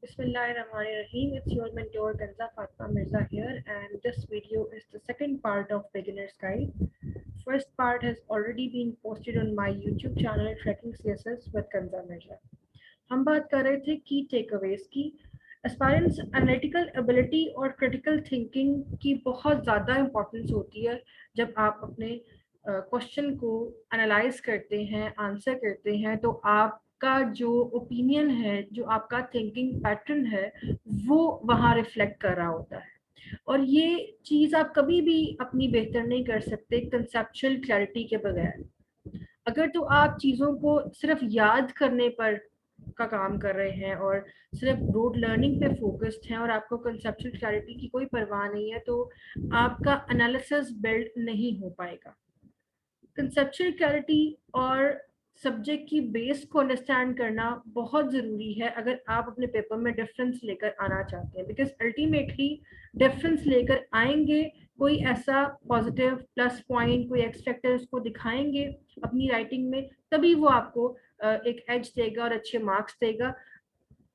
Bismillahirrahmanirrahim. It's your mentor Kanza Fatma Mirza here, and this video is the second part of Beginner's Guide. First part has already been posted on my YouTube channel Trekking CSS with Kanza Mirza. हम बात कर रहे थे की takeaways की। Aspirants analytical ability और critical thinking की बहुत ज़्यादा इंपॉर्टेंस होती है जब आप अपने क्वेश्चन को एनालाइज करते हैं, आंसर करते हैं, तो आपका जो ओपिनियन है, जो आपका थिंकिंग पैटर्न है, वो वहाँ रिफ्लेक्ट कर रहा होता है। और ये चीज़ आप कभी भी अपनी बेहतर नहीं कर सकते कंसेप्चुअल क्लैरिटी के बगैर। अगर तो आप चीज़ों को सिर्फ याद करने पर का काम कर रहे हैं और सिर्फ रोड लर्निंग पे फोकस्ड हैं और आपको कंसेप्चुअल क्लैरिटी की कोई परवाह नहीं है, तो आपका एनालिसिस बिल्ड नहीं हो पाएगा। कंसेप्चुअल क्लैरिटी और सब्जेक्ट की बेस को अंडरस्टैंड करना बहुत ज़रूरी है अगर आप अपने पेपर में डिफरेंस लेकर आना चाहते हैं, बिकॉज अल्टीमेटली डिफरेंस लेकर आएंगे, कोई ऐसा पॉजिटिव प्लस पॉइंट, कोई एक्स फैक्टर उसको दिखाएंगे अपनी राइटिंग में, तभी वो आपको एक एज देगा और अच्छे मार्क्स देगा।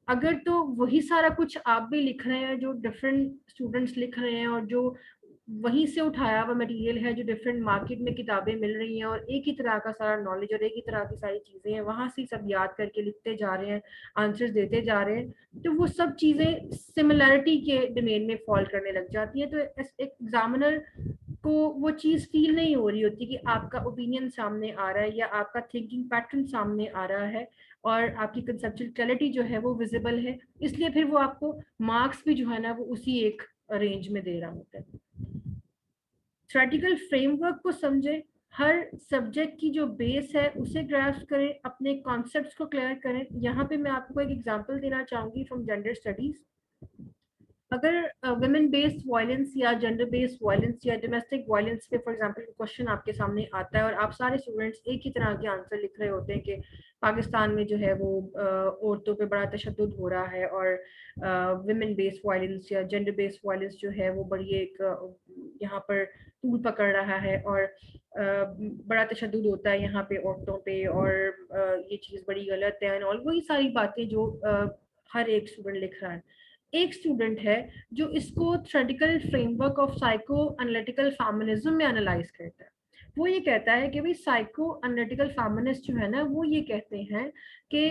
अगर तो वही सारा कुछ आप भी लिख रहे हैं जो डिफरेंट स्टूडेंट्स लिख रहे हैं और जो वहीं से उठाया हुआ मटेरियल है, जो डिफरेंट मार्केट में किताबें मिल रही हैं और एक ही तरह का सारा नॉलेज और एक ही तरह की सारी चीज़ें हैं, वहाँ से सब याद करके लिखते जा रहे हैं, आंसर्स देते जा रहे हैं, तो वो सब चीज़ें सिमिलैरिटी के डोमेन में फॉल करने लग जाती है। तो एक एग्जामिनर को वो चीज़ फील नहीं हो रही होती कि आपका ओपिनियन सामने आ रहा है या आपका थिंकिंग पैटर्न सामने आ रहा है और आपकी कंसेप्चुअल क्लैरिटी जो है वो विजिबल है, इसलिए फिर वो आपको मार्क्स भी जो है ना वो उसी एक रेंज में दे रहा होता है। थ्योरेटिकल फ्रेमवर्क को समझें, हर सब्जेक्ट की जो बेस है उसे ग्रास्प करें, अपने कॉन्सेप्ट्स को क्लियर करें। यहाँ पे मैं आपको एक एग्जांपल देना चाहूंगी फ्रॉम जेंडर स्टडीज। अगर वुमेन बेस्ड वायलेंस या जेंडर बेस्ड वायलेंस या डोमेस्टिक वायलेंस पे फॉर एग्जांपल क्वेश्चन आपके सामने आता है और आप सारे स्टूडेंट्स एक ही तरह के आंसर लिख रहे होते हैं कि पाकिस्तान में जो है वो औरतों पे बड़ा तशद्दुद हो रहा है और वुमेन बेस्ड वायलेंस या जेंडर बेस्ड वायलेंस जो है वो बड़ी एक यहाँ पर तूल पकड़ रहा है और बड़ा तशद्दुद होता है यहाँ पे औरतों पे और ये चीज़ बड़ी गलत है और वही सारी बातें जो हर एक स्टूडेंट लिख रहा है। एक स्टूडेंट है जो इसको theoretical framework of psycho analytical feminism में एनालाइज करता है। वो ये कहता है कि भाई साइको एनालिटिकल फेमिनिस्ट जो है ना वो ये कहते हैं कि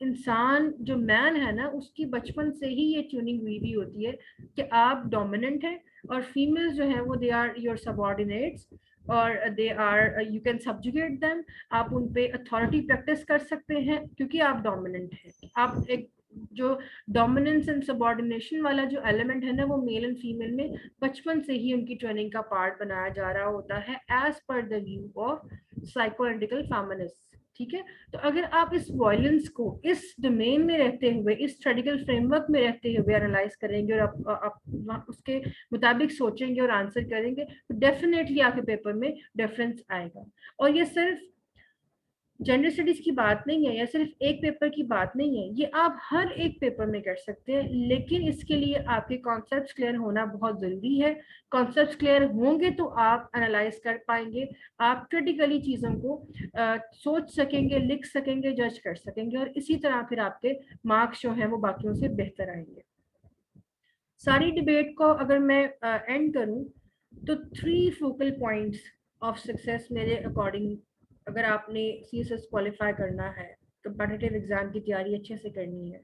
इंसान जो मैन है ना उसकी बचपन से ही ये ट्यूनिंग हुई भी होती है कि आप डोमिनेंट हैं और फीमेल्स जो है वो दे आर योर सबऑर्डिनेट्स और they are you can subjugate them. आप उन पे अथॉरिटी प्रैक्टिस कर सकते हैं क्योंकि आप डोमिनेंट हैं। आप एक जो डोमिनेंस एंड सबऑर्डिनेशन वाला जो एलिमेंट है ना वो मेल एंड फीमेल में बचपन से ही उनकी ट्रेनिंग का पार्ट बनाया जा रहा होता है as per the view of psychoanalytical feminist. ठीक है, तो अगर आप इस वायलेंस को इस डोमेन में रहते हुए, इस थ्योरेटिकल फ्रेमवर्क में रहते हुए एनालाइज करेंगे और आप उसके मुताबिक सोचेंगे और आंसर करेंगे, तो डेफिनेटली आपके पेपर में डिफरेंस आएगा। और ये सिर्फ जेंडर स्टडीज की बात नहीं है या सिर्फ एक पेपर की बात नहीं है, ये आप हर एक पेपर में कर सकते हैं, लेकिन इसके लिए आपके कॉन्सेप्ट्स क्लियर होना बहुत ज़रूरी है। कॉन्सेप्ट्स क्लियर होंगे तो आप एनालाइज कर पाएंगे, आप क्रिटिकली चीज़ों को सोच सकेंगे, लिख सकेंगे, जज कर सकेंगे और इसी तरह फिर आपके मार्क्स जो हैं वो बाकियों से बेहतर आएंगे। सारी डिबेट को अगर मैं एंड करूं तो 3 फोकल पॉइंट्स ऑफ सक्सेस मेरे अकॉर्डिंग, अगर आपने सीएसएस क्वालिफाई करना है, कंपेटिटिव एग्जाम की तैयारी अच्छे से करनी है,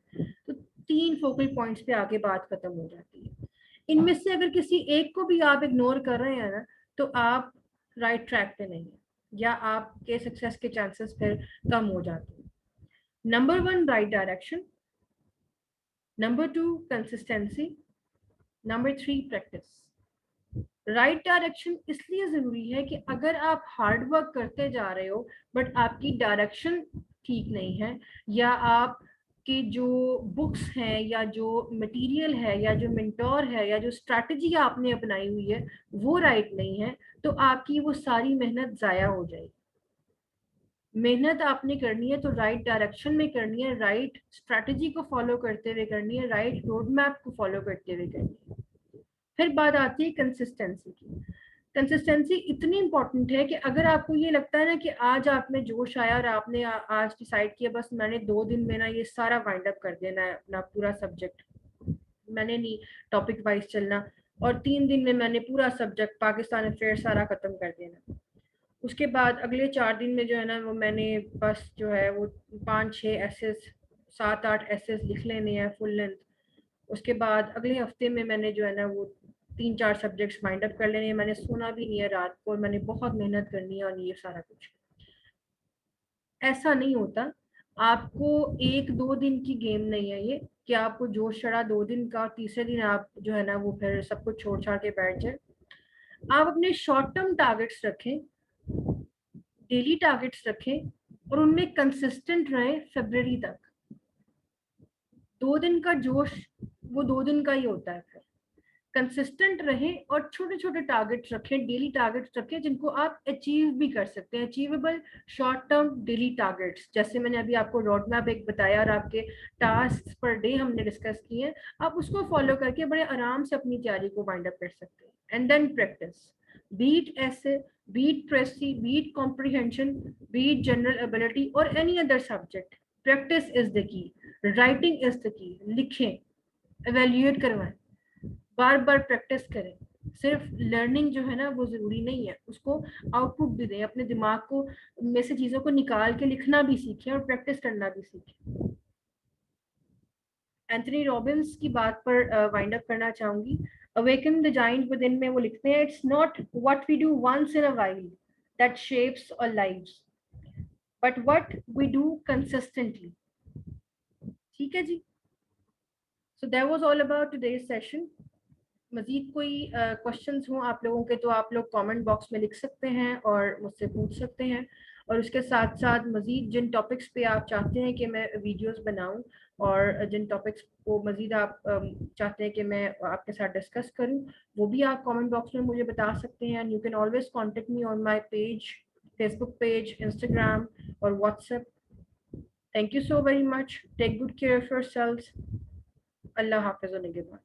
तो 3 फोकल पॉइंट्स पे आके बात खत्म हो जाती है। इनमें से अगर किसी एक को भी आप इग्नोर कर रहे हैं ना तो आप राइट ट्रैक पे नहीं है या आपके सक्सेस के चांसेस फिर कम हो जाते हैं। Number 1 right direction, number 2 consistency, number 3 practice. Right direction इसलिए जरूरी है कि अगर आप हार्ड वर्क करते जा रहे हो बट आपकी डायरेक्शन ठीक नहीं है, या आप की जो बुक्स हैं या जो मटेरियल है या जो मेंटोर है या जो स्ट्रैटेजी आपने अपनाई हुई है वो राइट नहीं है, तो आपकी वो सारी मेहनत जाया हो जाएगी। मेहनत आपने करनी है तो राइट डायरेक्शन में करनी है, राइट स्ट्रैटेजी को फॉलो करते हुए करनी है, राइट रोड मैप को फॉलो करते हुए करनी है। फिर बात आती है कंसिस्टेंसी की। कंसिस्टेंसी इतनी इंपॉर्टेंट है कि अगर आपको ये लगता है ना कि आज आप में जोश आया और आपने आज डिसाइड किया बस मैंने 2 दिन में ना ये सारा वाइंड अप कर देना है अपना पूरा सब्जेक्ट, मैंने नहीं टॉपिक वाइज चलना, और 3 दिन में मैंने पूरा सब्जेक्ट पाकिस्तान अफेयर सारा खत्म कर देना, उसके बाद अगले 4 दिन में जो है ना वो मैंने बस जो है वो 5-6 एसेस 7-8 एसेस लिख लेने हैं फुल लेंथ, उसके बाद अगले हफ्ते में मैंने जो है ना वो 3-4 सब्जेक्ट्स माइंड अप कर लेने हैं, मैंने सोना भी नहीं है रात को और मैंने बहुत मेहनत करनी है और ये सारा कुछ। ऐसा नहीं होता, आपको 1-2 दिन की गेम नहीं है ये कि आपको जोश चढ़ा 2 दिन का, तीसरे दिन आप जो है ना वो फिर सब कुछ छोड़ छाड़ के बैठ जाए। आप अपने शॉर्ट टर्म टारगेट्स रखें, डेली टारगेट्स रखें और उनमें कंसिस्टेंट रहें फरवरी तक। 2 दिन का जोश वो 2 दिन का ही होता है, फिर कंसिस्टेंट रहें और छोटे छोटे टारगेट्स रखें, डेली टारगेट्स रखें जिनको आप अचीव भी कर सकते हैं, achievable short term daily targets, जैसे मैंने अभी आपको रोड मैप एक बताया और आपके टास्क पर डे हमने डिस्कस किए हैं, आप उसको फॉलो करके बड़े आराम से अपनी तैयारी को वाइंड अप कर सकते हैं। And then practice, be it essay, be it precis, be it comprehension, be it general ability और any other subject, practice is the key, writing is the key, लिखें, एवेल्यूएट करवाएं, बार बार प्रैक्टिस करें, सिर्फ लर्निंग जो है ना वो जरूरी नहीं है, उसको आउटपुट भी दें, अपने दिमाग को में से चीजों को निकाल के लिखना भी सीखें और प्रैक्टिस करना भी सीखें। एंथनी रॉबिन्स की बात पर वाइंड अप करना चाहूंगी, अवेकन द जाइंट विद इन में वो लिखते हैं, it's not what we do once in a while that shapes our lives but what we do consistently. ठीक है जी, so that was all about today's session. मजीद कोई क्वेश्चंस हों आप लोगों के तो आप लोग कमेंट बॉक्स में लिख सकते हैं और मुझसे पूछ सकते हैं, और उसके साथ साथ मजीद जिन टॉपिक्स पे आप चाहते हैं कि मैं वीडियोस बनाऊं और जिन टॉपिक्स को मजीद आप चाहते हैं कि मैं आपके साथ डिस्कस करूं, वो भी आप कमेंट बॉक्स में मुझे बता सकते हैं। You can always contact me on my page, Facebook page, Instagram और WhatsApp. Thank you so very much, take good care of yourself, अल्लाह हाफिज़ और निगहबान।